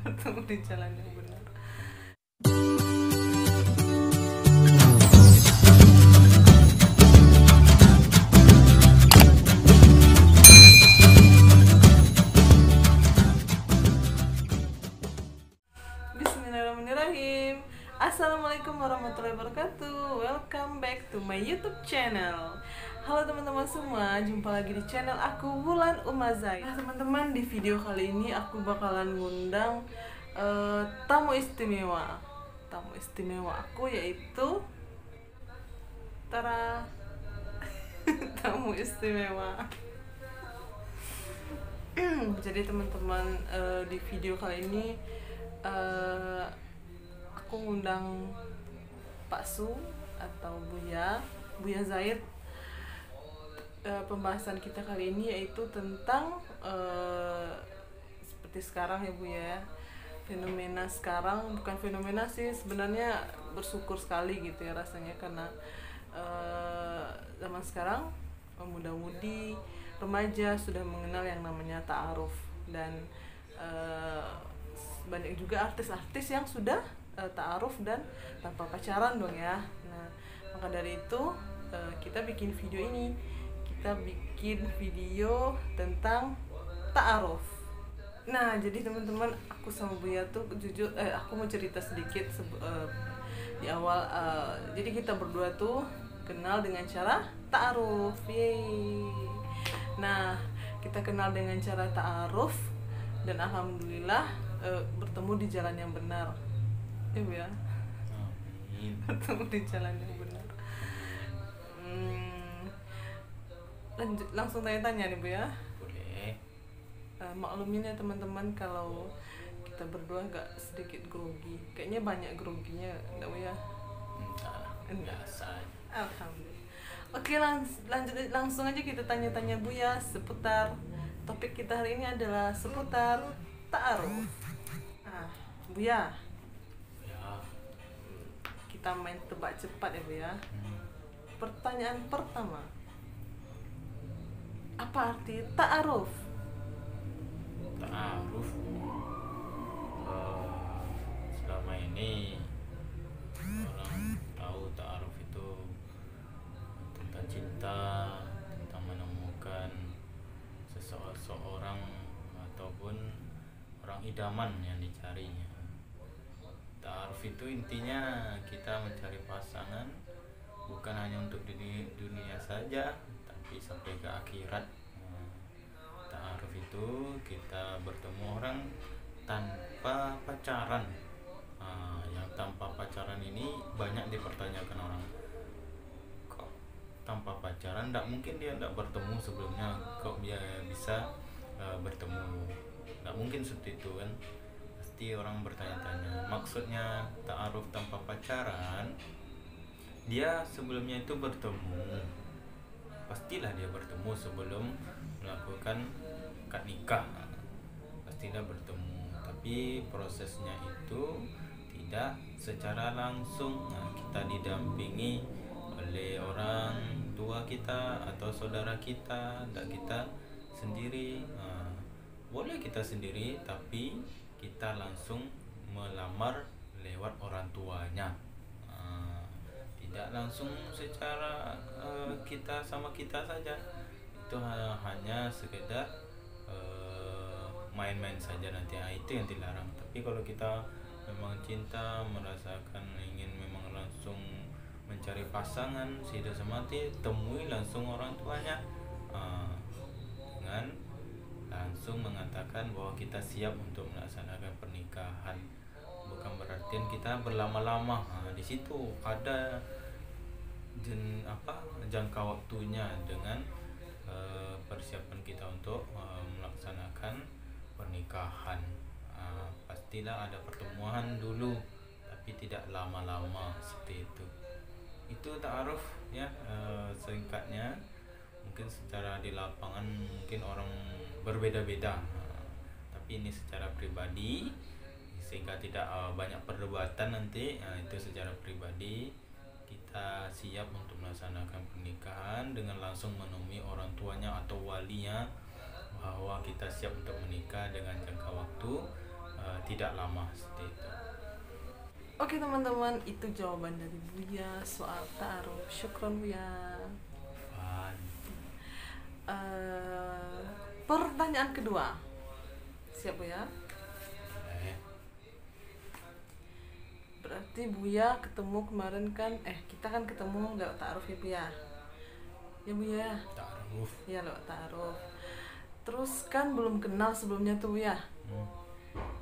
bertemu di jalan yang benar. Bismillahirrahmanirrahim. Assalamualaikum warahmatullahi wabarakatuh. Welcome back to my YouTube channel. Halo teman-teman semua, jumpa lagi di channel aku Wulan Umazai. Nah teman-teman, di video kali ini aku bakalan ngundang tamu istimewa. Tamu istimewa aku yaitu Tara. Tamu istimewa. Jadi teman-teman, di video kali ini aku ngundang Pak Su atau Buya Zaid. Pembahasan kita kali ini yaitu tentang seperti sekarang ya Bu ya, fenomena sekarang, bukan fenomena sih sebenarnya, bersyukur sekali gitu ya rasanya, karena zaman sekarang muda-mudi remaja sudah mengenal yang namanya ta'aruf, dan banyak juga artis-artis yang sudah ta'aruf dan tanpa pacaran dong ya. Nah maka dari itu kita bikin video tentang ta'aruf. Nah jadi teman-teman, aku sama Buya tuh jujur aku mau cerita sedikit di awal. Jadi kita berdua tuh kenal dengan cara ta'aruf. Yeay. Nah kita kenal dengan cara ta'aruf dan alhamdulillah bertemu di jalan yang benar. Ya bertemu di jalan yang benar. Langsung tanya-tanya nih Bu ya. Boleh. Maklumin ya teman-teman kalau kita berdua agak sedikit grogi. Kayaknya banyak groginya, enggak Bu ya? Enggak, biasa. Alhamdulillah. Oke, langsung aja kita tanya-tanya Bu ya seputar topik kita hari ini adalah seputar ta'aruf. Nah, Bu ya, kita main tebak cepat ya Bu ya. Pertanyaan pertama, apa arti ta'aruf? Ta'aruf, selama ini orang tahu ta'aruf itu tentang cinta, tentang menemukan seseorang ataupun orang idaman yang dicarinya. Ta'aruf itu intinya kita mencari pasangan bukan hanya untuk di dunia saja, tapi sampai ke akhirat. Ta'aruf itu kita bertemu orang tanpa pacaran. Yang tanpa pacaran ini banyak dipertanyakan orang, kok tanpa pacaran tidak mungkin dia tidak bertemu sebelumnya, kok dia bisa bertemu? Tidak mungkin seperti itu kan. Pasti orang bertanya-tanya, maksudnya ta'aruf tanpa pacaran, dia sebelumnya itu bertemu, pastilah dia bertemu sebelum melakukan akad nikah, pastilah bertemu, tapi prosesnya itu tidak secara langsung. Kita didampingi oleh orang tua kita atau saudara kita, tidak kita sendiri. Boleh kita sendiri, tapi kita langsung melamar lewat orang tuanya, tidak langsung secara kita sama kita saja. Itu hanya sekedar main-main saja nanti. Itu yang dilarang. Tapi kalau kita memang cinta, merasakan ingin memang langsung mencari pasangan sehidup semati, temui langsung orang tuanya, dengan langsung mengatakan bahwa kita siap untuk melaksanakan pernikahan. Bukan berarti kita berlama-lama. Di situ ada jangka waktunya dengan persiapan kita untuk melaksanakan pernikahan. Pastilah ada pertemuan dulu, tapi tidak lama-lama seperti itu. Itu ta'aruf ya, singkatnya. Mungkin secara di lapangan mungkin orang berbeda-beda, tapi ini secara pribadi sehingga tidak banyak perdebatan nanti. Itu secara pribadi kita siap untuk melaksanakan pernikahan dengan langsung menemui orang tuanya atau walinya bahwa kita siap untuk menikah dengan jangka waktu tidak lama seperti itu. Oke teman-teman, itu jawaban dari Buya soal ta'aruf. Syukron Buya. Fun. Pertanyaan kedua, siap Buya? Eh, Berarti Buya ketemu kemarin kan, kita kan ketemu nggak ta'aruf ya Buya? Ya Buya? ta'aruf. Ya lewat ta'aruf. Terus kan belum kenal sebelumnya tuh Buya.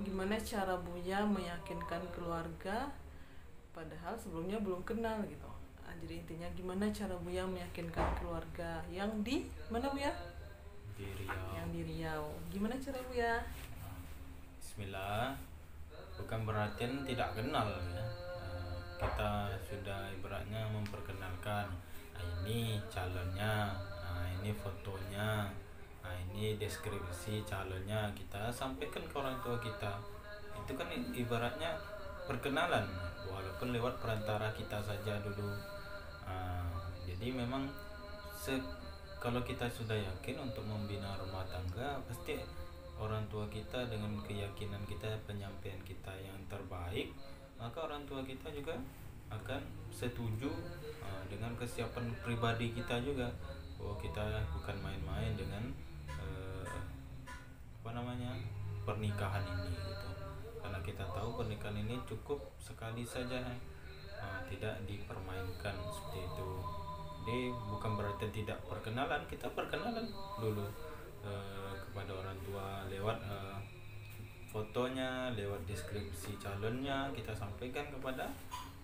Gimana cara Buya meyakinkan keluarga padahal sebelumnya belum kenal gitu. Jadi intinya gimana cara Buya meyakinkan keluarga yang di mana Buya? Di Riau. Yang di Riau. Gimana cara Buya? Bismillah, bukan berarti tidak kenal ya. Kita sudah ibaratnya memperkenalkan, ini calonnya, ini fotonya, ini deskripsi calonnya, kita sampaikan ke orang tua kita. Itu kan ibaratnya perkenalan, walaupun lewat perantara kita saja dulu. Jadi memang kalau kita sudah yakin untuk membina rumah tangga, pasti orang tua kita dengan keyakinan kita, penyampaian kita yang terbaik, maka orang tua kita juga akan setuju dengan kesiapan pribadi kita juga, bahwa kita bukan main-main dengan pernikahan ini gitu. Karena kita tahu pernikahan ini cukup sekali saja, tidak dipermainkan seperti itu. Jadi bukan berarti tidak perkenalan, kita perkenalan dulu kepada orang tua lewat fotonya, lewat deskripsi calonnya, kita sampaikan kepada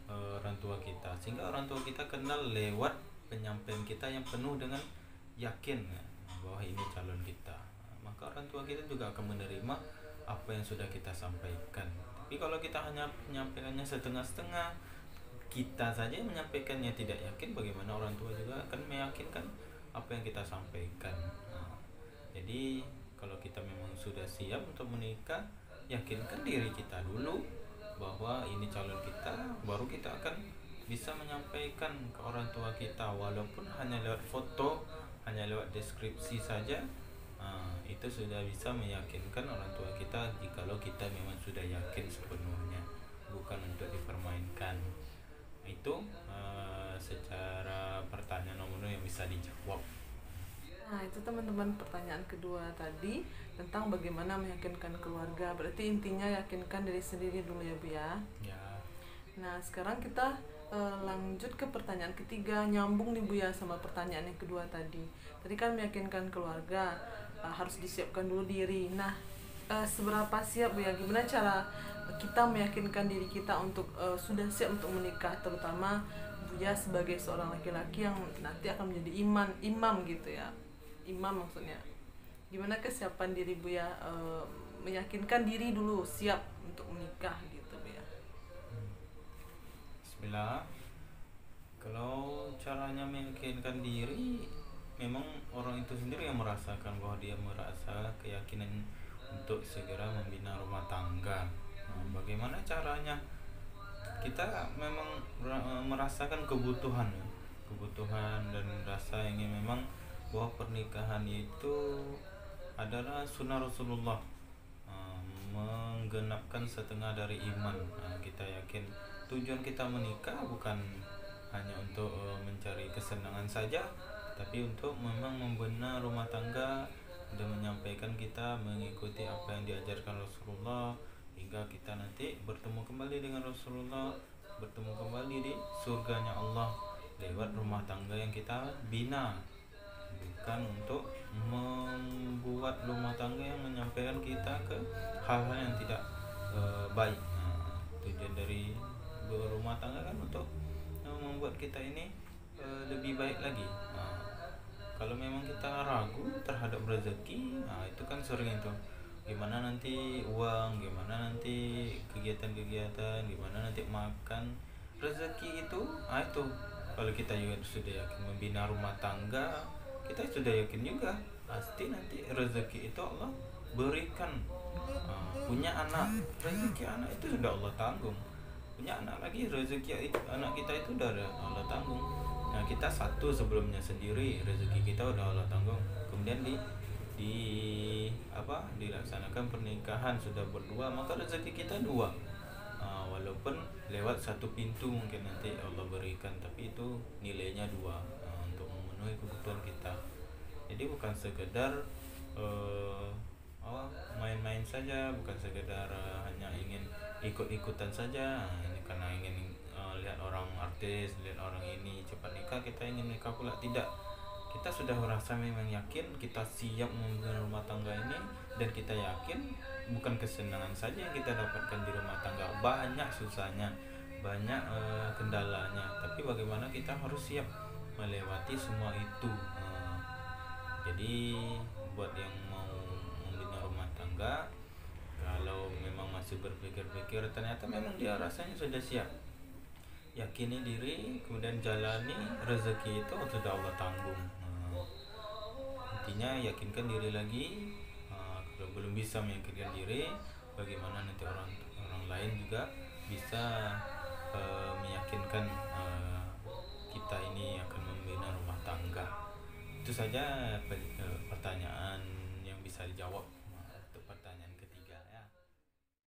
orang tua kita, sehingga orang tua kita kenal lewat penyampaian kita yang penuh dengan yakin bahwa ini calon kita. Maka orang tua kita juga akan menerima apa yang sudah kita sampaikan. Tapi kalau kita hanya menyampaikannya setengah-setengah, kita saja yang menyampaikannya tidak yakin, bagaimana orang tua juga akan meyakinkan apa yang kita sampaikan. Jadi kalau kita memang sudah siap untuk menikah, yakinkan diri kita dulu bahwa ini calon kita, baru kita akan bisa menyampaikan ke orang tua kita, walaupun hanya lewat foto, hanya lewat deskripsi saja. Itu sudah bisa meyakinkan orang tua kita jikalau kita memang sudah yakin sepenuhnya, bukan untuk dipermainkan. Itu secara pertanyaan nomor yang bisa dijawab. Nah itu teman-teman, pertanyaan kedua tadi tentang bagaimana meyakinkan keluarga. Berarti intinya yakinkan diri sendiri dulu ya Bu ya. Nah sekarang kita lanjut ke pertanyaan ketiga, nyambung nih Bu ya sama pertanyaan yang kedua tadi. Tadi kan meyakinkan keluarga, harus disiapkan dulu diri. Nah seberapa siap Bu ya, gimana cara kita meyakinkan diri kita untuk sudah siap untuk menikah, terutama Bu ya sebagai seorang laki-laki yang nanti akan menjadi imam gitu ya. Imam maksudnya. Gimana kesiapan diri Bu ya, meyakinkan diri dulu siap untuk menikah gitu Bu ya. Bismillah. Kalau caranya meyakinkan diri, memang orang itu sendiri yang merasakan bahwa dia merasa keyakinan untuk segera membina rumah tangga. Bagaimana caranya? Kita memang merasakan kebutuhan dan rasa ingin memang bahwa pernikahan itu adalah sunnah Rasulullah, menggenapkan setengah dari iman. Kita yakin tujuan kita menikah bukan hanya untuk mencari kesenangan saja, tapi untuk memang membina rumah tangga dan menyampaikan kita mengikuti apa yang diajarkan Rasulullah, hingga kita nanti bertemu kembali dengan Rasulullah, bertemu kembali di surganya Allah lewat rumah tangga yang kita bina, bukan untuk membuat rumah tangga yang menyampaikan kita ke hal-hal yang tidak baik. Tujuan dari berumah tangga kan untuk membuat kita ini lebih baik lagi. Kalau memang kita ragu terhadap rezeki, itu kan sering itu, gimana nanti uang, gimana nanti kegiatan-kegiatan, gimana nanti makan, rezeki itu itu kalau kita juga sudah yakin membina rumah tangga, kita sudah yakin juga pasti nanti rezeki itu Allah berikan. Punya anak, rezeki anak itu sudah Allah tanggung. Punya anak lagi, rezeki anak kita itu udah Allah tanggung. Nah kita satu sebelumnya sendiri, rezeki kita udah Allah tanggung. Kemudian di dilaksanakan pernikahan sudah berdua, maka rezeki kita dua. Walaupun lewat satu pintu mungkin nanti Allah berikan, tapi itu nilainya dua, untuk memenuhi kebutuhan kita. Jadi bukan sekedar main-main saja, bukan sekedar hanya ingin ikut-ikutan saja. Ini karena ingin lihat orang artis, lihat orang ini cepat nikah, kita ingin nikah pula. Tidak, kita sudah merasa memang yakin kita siap membina rumah tangga ini, dan kita yakin bukan kesenangan saja yang kita dapatkan di rumah tangga, banyak susahnya, banyak kendalanya, tapi bagaimana kita harus siap melewati semua itu. Jadi buat yang mau membina rumah tangga, kalau memang masih berpikir-pikir ternyata memang dia rasanya sudah siap, yakini diri, kemudian jalani, rezeki itu sudah Allah tanggung. Intinya yakinkan diri lagi. Kalau belum bisa meyakinkan diri, bagaimana nanti orang lain juga bisa meyakinkan kita ini akan membina rumah tangga. Itu saja pertanyaan yang bisa dijawab.